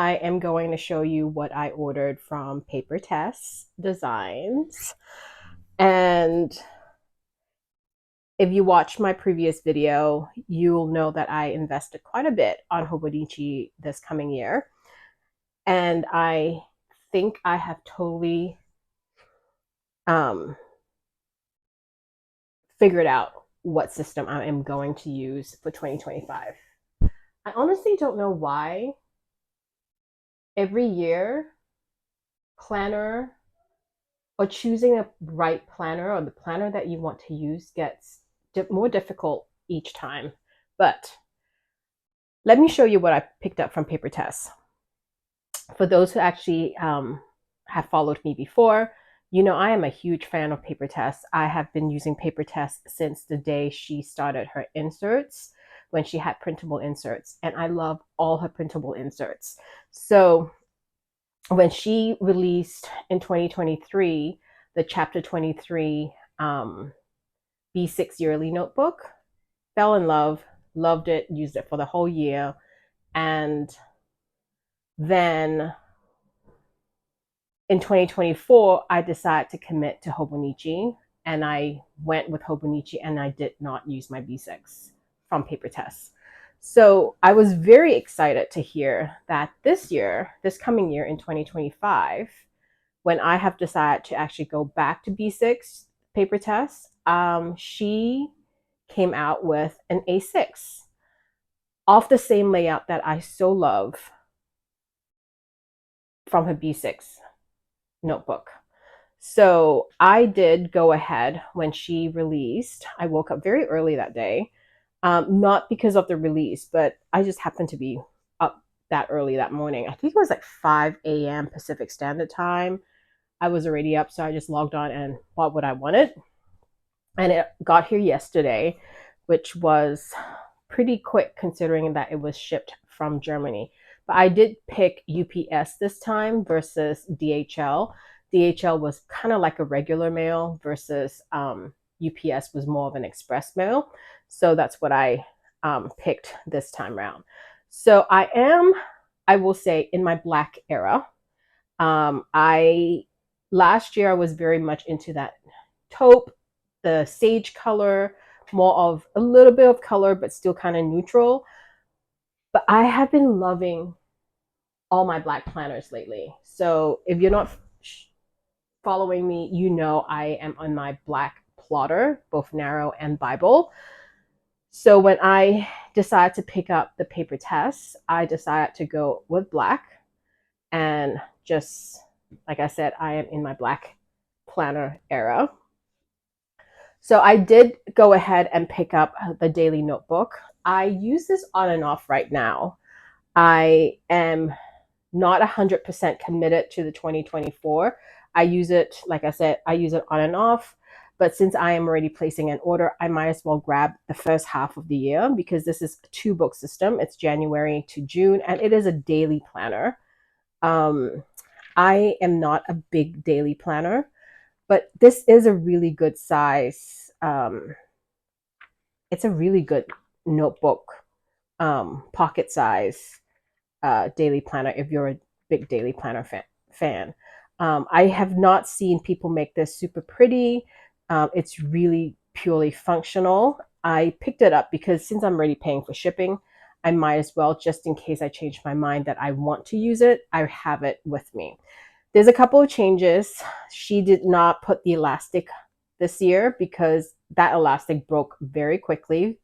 I am going to show you what I ordered from Papertess Designs. And if you watched my previous video, you'll know that I invested quite a bit on Hobonichi this coming year. And I think I have totally figured out what system I am going to use for 2025. I honestly don't know why every year planner or choosing a right planner or the planner that you want to use gets more difficult each time. But let me show you what I picked up from Papertess. For those who actually have followed me before, you know I am a huge fan of Papertess. I have been using Papertess since the day she started her inserts, when she had printable inserts, and I love all her printable inserts. So when she released in 2023 the chapter 23 B6 yearly notebook, fell in love, loved it, used it for the whole year. And then in 2024, I decided to commit to Hobonichi, and I went with Hobonichi, and I did not use my B6 from Papertess. So I was very excited to hear that this year, this coming year in 2025, when I have decided to actually go back to B6 Papertess, she came out with an A6 off the same layout that I so love from her B6 notebook. So I did go ahead when she released. I woke up very early that day, not because of the release, but I just happened to be up that early that morning. I think it was like 5 a.m. Pacific Standard Time. I was already up, so I just logged on and bought what I wanted. And it got here yesterday, which was pretty quick considering that it was shipped from Germany. But I did pick UPS this time versus DHL. DHL was kind of like a regular mail versus UPS was more of an express mail. So that's what I picked this time around. So I will say, in my black era. Last year I was very much into that taupe, the sage color, more of a little bit of color, but still kind of neutral. But I have been loving all my black planners lately. So if you're not following me, you know I am on my black plotter, both narrow and Bible. So when I decided to pick up the Papertess, I decided to go with black. And just like I said, I am in my black planner era. So I did go ahead and pick up the daily notebook. I use this on and off right now. I am not 100% committed to the 2024. I use it, like I said, I use it on and off. But since I am already placing an order, I might as well grab the first half of the year, because this is a 2-book system. It's January to June, and it is a daily planner. I am not a big daily planner, but this is a really good size. It's a really good notebook, pocket size daily planner if you're a big daily planner fan. I have not seen people make this super pretty. It's really purely functional. I picked it up because since I'm already paying for shipping, I might as well, just in case I change my mind that I want to use it, I have it with me. There's a couple of changes. She did not put the elastic this year because that elastic broke very quickly.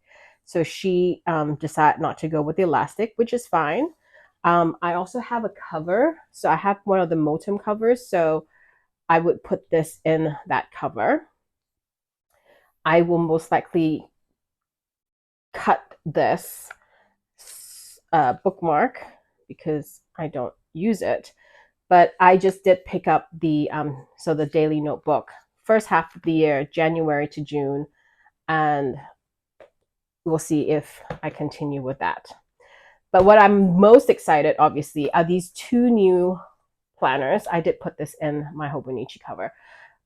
So she decided not to go with the elastic, which is fine. I also have a cover. So I have one of the Motum covers. So I would put this in that cover. I will most likely cut this bookmark because I don't use it. But I just did pick up the daily notebook, first half of the year, January to June, and we'll see if I continue with that. But what I'm most excited, obviously, are these 2 new planners. I did put this in my Hobonichi cover.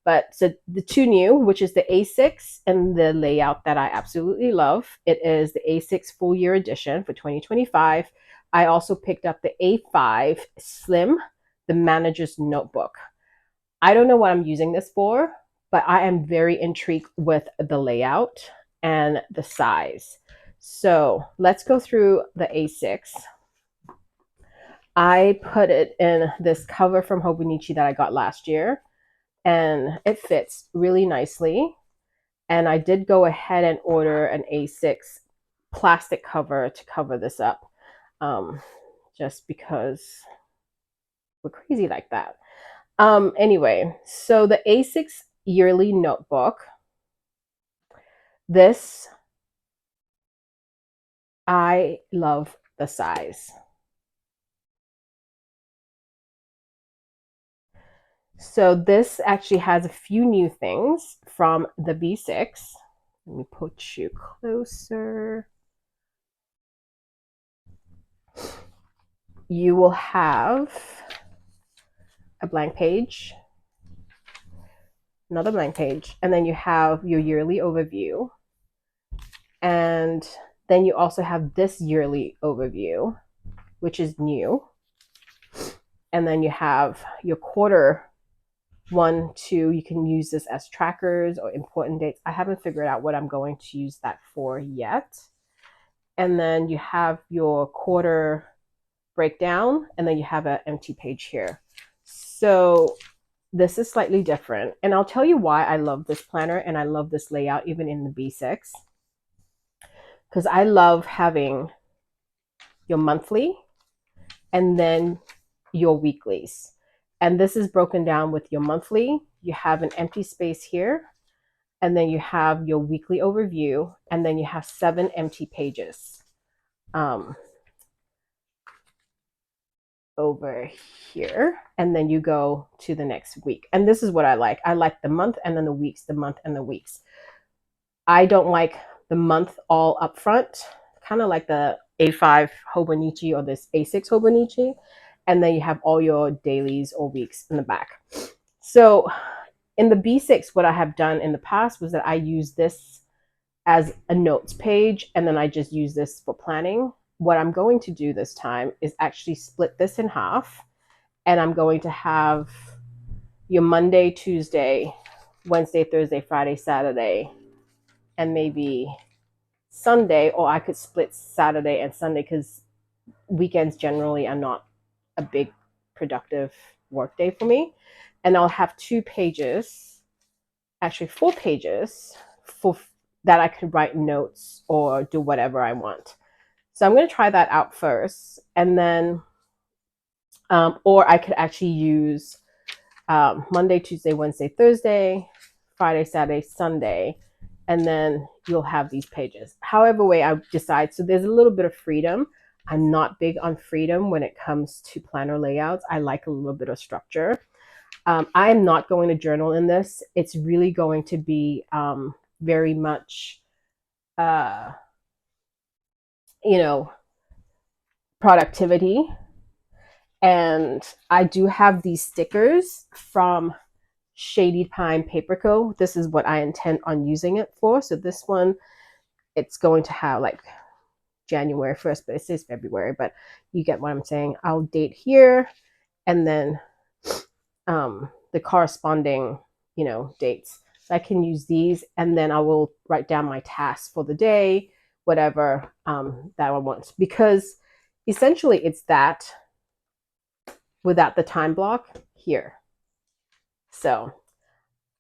But so the 2 new, which is the A6 and the layout that I absolutely love. It is the A6 full year edition for 2025. I also picked up the A5 Slim, the manager's notebook. I don't know what I'm using this for, but I am very intrigued with the layout and the size. So let's go through the A6. I put it in this cover from Hobonichi that I got last year, and it fits really nicely. And I did go ahead and order an A6 plastic cover to cover this up, just because we're crazy like that. Anyway, so the A6 yearly notebook, this, I love the size. So this actually has a few new things from the B6. Let me put you closer. You will have a blank page, another blank page, and then you have your yearly overview. And then you also have this yearly overview, which is new. And then you have your quarter 1, 2. You can use this as trackers or important dates. I haven't figured out what I'm going to use that for yet. And then you have your quarter breakdown, and then you have an empty page here. So this is slightly different. And I'll tell you why I love this planner and I love this layout even in the B6. Because I love having your monthly and then your weeklies. And this is broken down with your monthly. You have an empty space here, and then you have your weekly overview, and then you have 7 empty pages over here, and then you go to the next week. And this is what I like. I like the month and then the weeks, the month and the weeks. I don't like the month all up front, kind of like the A5 Hobonichi or this A6 Hobonichi. And then you have all your dailies or weeks in the back. So in the B6, what I have done in the past was that I use this as a notes page, and then I just use this for planning. What I'm going to do this time is actually split this in half, and I'm going to have your Monday, Tuesday, Wednesday, Thursday, Friday, Saturday, and maybe Sunday, or I could split Saturday and Sunday because weekends generally are not a big productive work day for me. And I'll have 2 pages, actually 4 pages for that I could write notes or do whatever I want. So I'm going to try that out first, and then or I could actually use Monday, Tuesday, Wednesday, Thursday, Friday, Saturday, Sunday, and then you'll have these pages. However way I decide. So there's a little bit of freedom. I'm not big on freedom when it comes to planner layouts. I like a little bit of structure. I am not going to journal in this. It's really going to be very much, productivity. And I do have these stickers from Shady Pine Paper Co. This is what I intend on using it for. So this one, it's going to have like January 1st, but it says February, but you get what I'm saying. I'll date here, and then the corresponding, dates. So I can use these, and then I will write down my tasks for the day, whatever that I want. Because essentially it's that without the time block here. So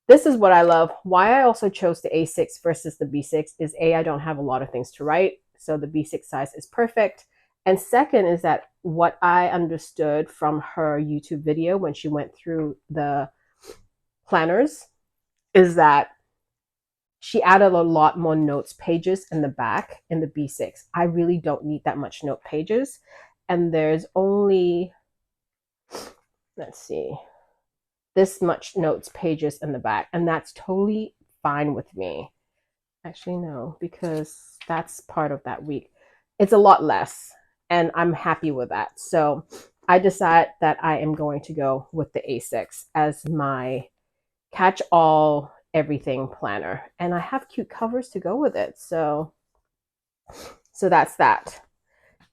this is what I love. Why I also chose the A6 versus the B6 is I don't have a lot of things to write. So the B6 size is perfect. And second is that what I understood from her YouTube video when she went through the planners is that she added a lot more notes pages in the back in the B6. I really don't need that much note pages. And there's only, let's see, this much notes pages in the back. And that's totally fine with me. Actually, no, because that's part of that week. It's a lot less, and I'm happy with that. So I decide that I am going to go with the A6 as my catch-all everything planner. And I have cute covers to go with it. So that's that.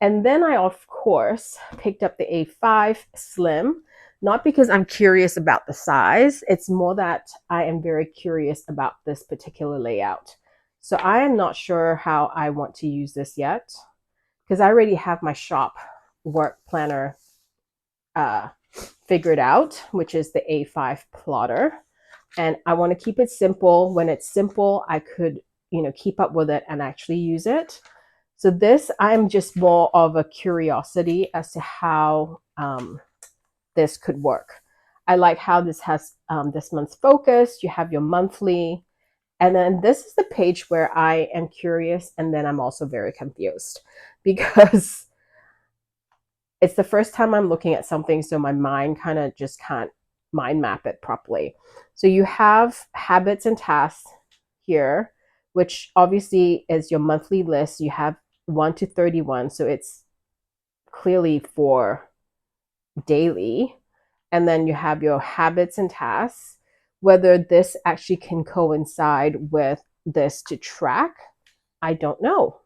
And then I, of course, picked up the A5 Slim, not because I'm curious about the size. It's more that I am very curious about this particular layout. So I am not sure how I want to use this yet, because I already have my shop work planner figured out, which is the A5 plotter. And I want to keep it simple. When it's simple, I could, keep up with it and actually use it. So this, I'm just more of a curiosity as to how this could work. I like how this has this month's focus. You have your monthly, and then this is the page where I am curious, and then I'm also very confused because it's the first time I'm looking at something, so my mind kind of just can't mind map it properly. So you have habits and tasks here, which obviously is your monthly list. You have 1 to 31, so it's clearly for daily. And then you have your habits and tasks. Whether this actually can coincide with this to track, I don't know.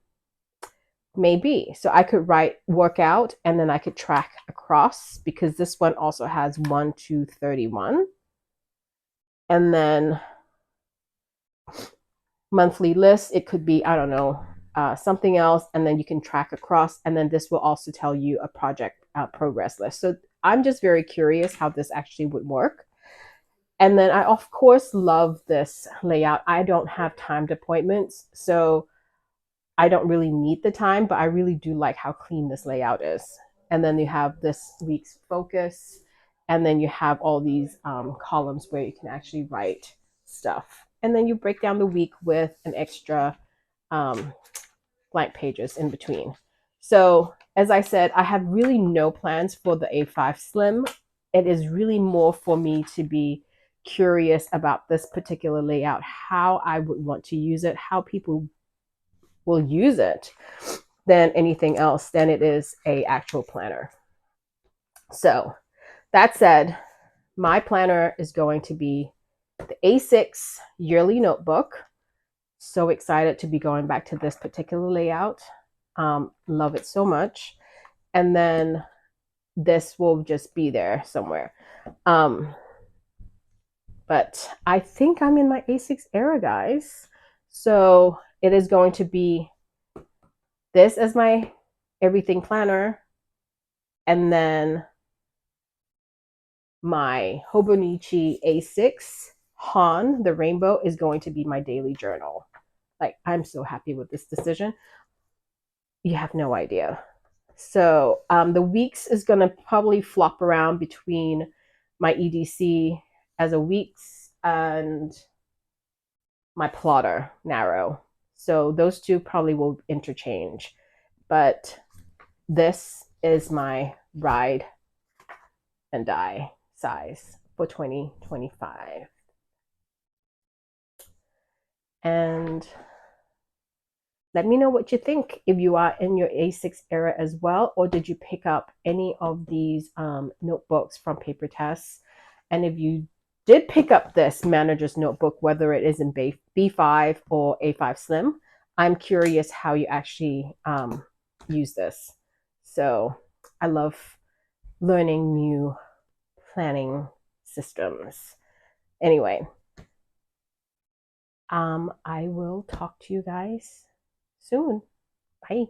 Maybe. So I could write workout and then I could track across, because this one also has 1 to 31. And then monthly list, it could be, I don't know, something else. And then you can track across. And then this will also tell you a project progress list. So I'm just very curious how this actually would work. And then I, of course, love this layout. I don't have timed appointments, so I don't really need the time, but I really do like how clean this layout is. And then you have this week's focus, and then you have all these columns where you can actually write stuff. And then you break down the week with an extra blank pages in between. So, as I said, I have really no plans for the A5 Slim. It is really more for me to be curious about this particular layout, how I would want to use it, how people will use it, than anything else, than it is a actual planner. So that said, my planner is going to be the A6 yearly notebook. So excited to be going back to this particular layout. Love it so much. And then this will just be there somewhere. But I think I'm in my A6 era, guys. So it is going to be this as my everything planner. And then my Hobonichi A6 Han, the rainbow, is going to be my daily journal. Like, I'm so happy with this decision. You have no idea. So the weeks is going to probably flop around between my EDC as a weeks and my plotter narrow. So those two probably will interchange. But this is my ride and die size for 2025. And let me know what you think, if you are in your A6 era as well, or did you pick up any of these notebooks from Papertess? And if you did pick up this manager's notebook, whether it is in B5 or A5 Slim, I'm curious how you actually use this. So I love learning new planning systems. Anyway, I will talk to you guys soon. Bye.